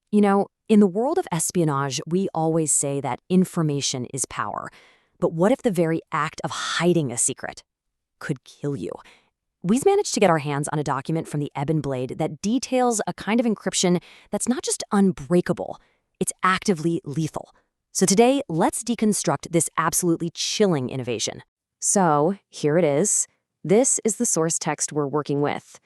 You know, in the world of espionage, we always say that information is power. But what if the very act of hiding a secret could kill you? We've managed to get our hands on a document from the Ebon Blade that details a kind of encryption that's not just unbreakable, it's actively lethal. So today, let's deconstruct this absolutely chilling innovation. So, here it is. This is the source text we're working with.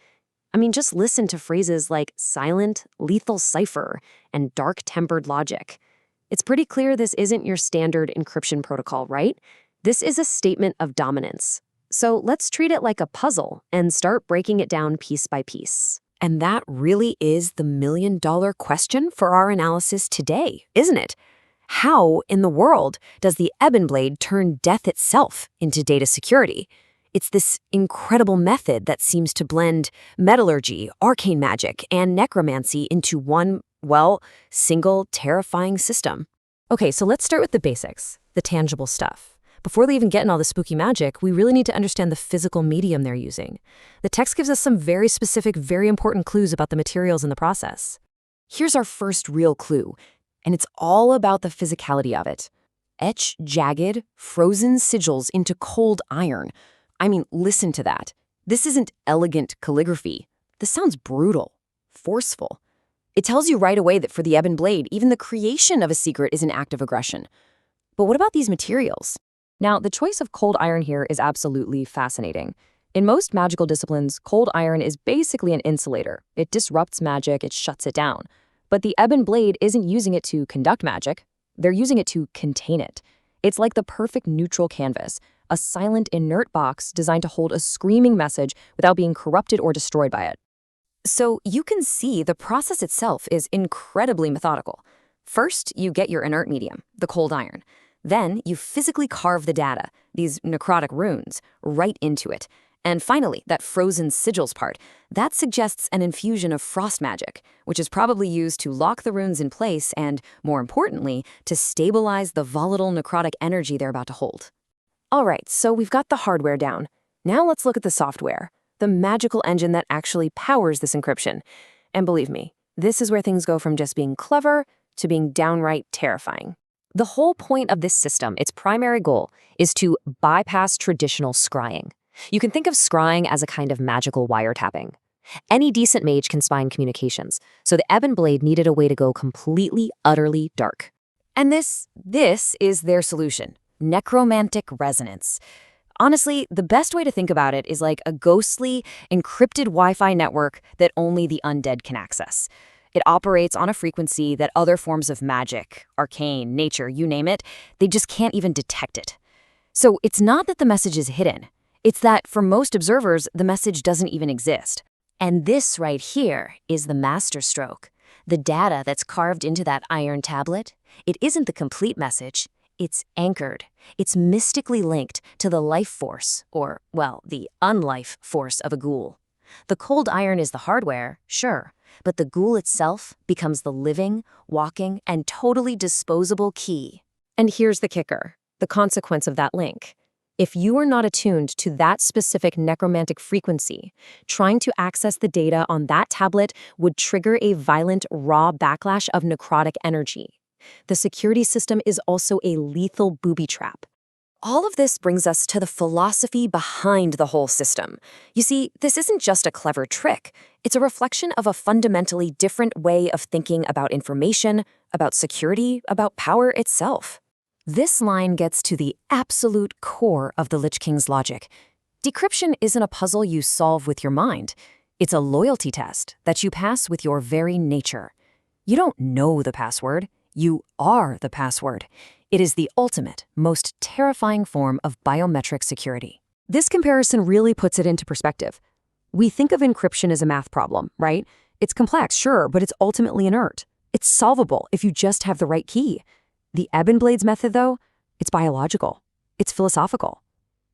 I mean, just listen to phrases like silent, lethal cipher, and dark-tempered logic. It's pretty clear this isn't your standard encryption protocol, right? This is a statement of dominance. So let's treat it like a puzzle and start breaking it down piece by piece. And that really is the million-dollar question for our analysis today, isn't it? How in the world does the Ebon Blade turn death itself into data security? It's this incredible method that seems to blend metallurgy, arcane magic, and necromancy into one, well, single terrifying system. Okay, so let's start with the basics, the tangible stuff. Before they even get in all the spooky magic, we really need to understand the physical medium they're using. The text gives us some very specific, very important clues about the materials in the process. Here's our first real clue, and it's all about the physicality of it. Etch jagged, frozen sigils into cold iron. I mean, listen to that. This isn't elegant calligraphy. This sounds brutal, forceful. It tells you right away that for the Ebon Blade, even the creation of a secret is an act of aggression. But what about these materials? Now, the choice of cold iron here is absolutely fascinating. In most magical disciplines, cold iron is basically an insulator. It disrupts magic, it shuts it down. But the Ebon Blade isn't using it to conduct magic. They're using it to contain it. It's like the perfect neutral canvas, a silent, inert box designed to hold a screaming message without being corrupted or destroyed by it. So you can see the process itself is incredibly methodical. First, you get your inert medium, the cold iron. Then you physically carve the data, these necrotic runes, right into it. And finally, that frozen sigils part, that suggests an infusion of frost magic, which is probably used to lock the runes in place and, more importantly, to stabilize the volatile necrotic energy they're about to hold. All right, so we've got the hardware down. Now let's look at the software, the magical engine that actually powers this encryption. And believe me, this is where things go from just being clever to being downright terrifying. The whole point of this system, its primary goal, is to bypass traditional scrying. You can think of scrying as a kind of magical wiretapping. Any decent mage can spy in communications, so the Ebon Blade needed a way to go completely, utterly dark. And this is their solution, necromantic resonance. Honestly, the best way to think about it is like a ghostly, encrypted Wi-Fi network that only the undead can access. It operates on a frequency that other forms of magic, arcane, nature, you name it, they just can't even detect it. So it's not that the message is hidden. It's that, for most observers, the message doesn't even exist. And this right here is the masterstroke. The data that's carved into that iron tablet, it isn't the complete message. It's anchored. It's mystically linked to the life force, or, well, the unlife force of a ghoul. The cold iron is the hardware, sure, but the ghoul itself becomes the living, walking, and totally disposable key. And here's the kicker, the consequence of that link. If you are not attuned to that specific necromantic frequency, trying to access the data on that tablet would trigger a violent, raw backlash of necrotic energy. The security system is also a lethal booby trap. All of this brings us to the philosophy behind the whole system. You see, this isn't just a clever trick. It's a reflection of a fundamentally different way of thinking about information, about security, about power itself. This line gets to the absolute core of the Lich King's logic. Decryption isn't a puzzle you solve with your mind. It's a loyalty test that you pass with your very nature. You don't know the password. You are the password. It is the ultimate, most terrifying form of biometric security. This comparison really puts it into perspective. We think of encryption as a math problem, right? It's complex, sure, but it's ultimately inert. It's solvable if you just have the right key. The Ebon Blade's method, though, it's biological. It's philosophical.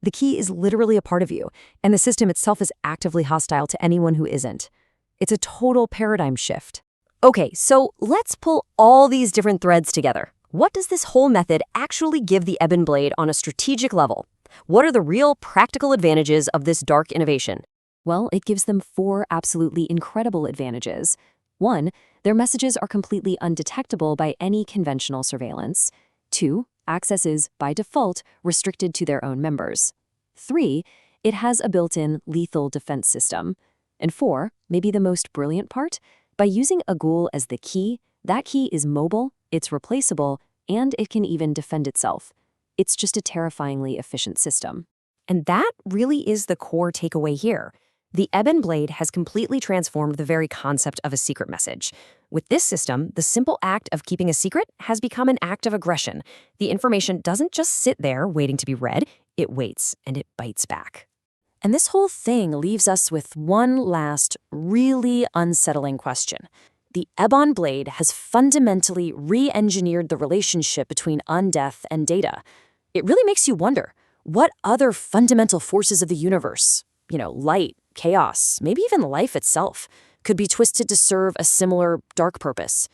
The key is literally a part of you, and the system itself is actively hostile to anyone who isn't. It's a total paradigm shift. Okay, so let's pull all these different threads together. What does this whole method actually give the Ebon Blade on a strategic level? What are the real practical advantages of this dark innovation? Well, it gives them 4 absolutely incredible advantages. 1, Their messages are completely undetectable by any conventional surveillance. 2. Access is, by default, restricted to their own members. 3. It has a built-in lethal defense system. And 4, maybe the most brilliant part, by using a ghoul as the key, that key is mobile, it's replaceable, and it can even defend itself. It's just a terrifyingly efficient system. And that really is the core takeaway here. The Ebon Blade has completely transformed the very concept of a secret message. With this system, the simple act of keeping a secret has become an act of aggression. The information doesn't just sit there waiting to be read, it waits and it bites back. And this whole thing leaves us with one last, really unsettling question. The Ebon Blade has fundamentally re-engineered the relationship between undeath and data. It really makes you wonder, what other fundamental forces of the universe, light, chaos, maybe even life itself, could be twisted to serve a similar dark purpose?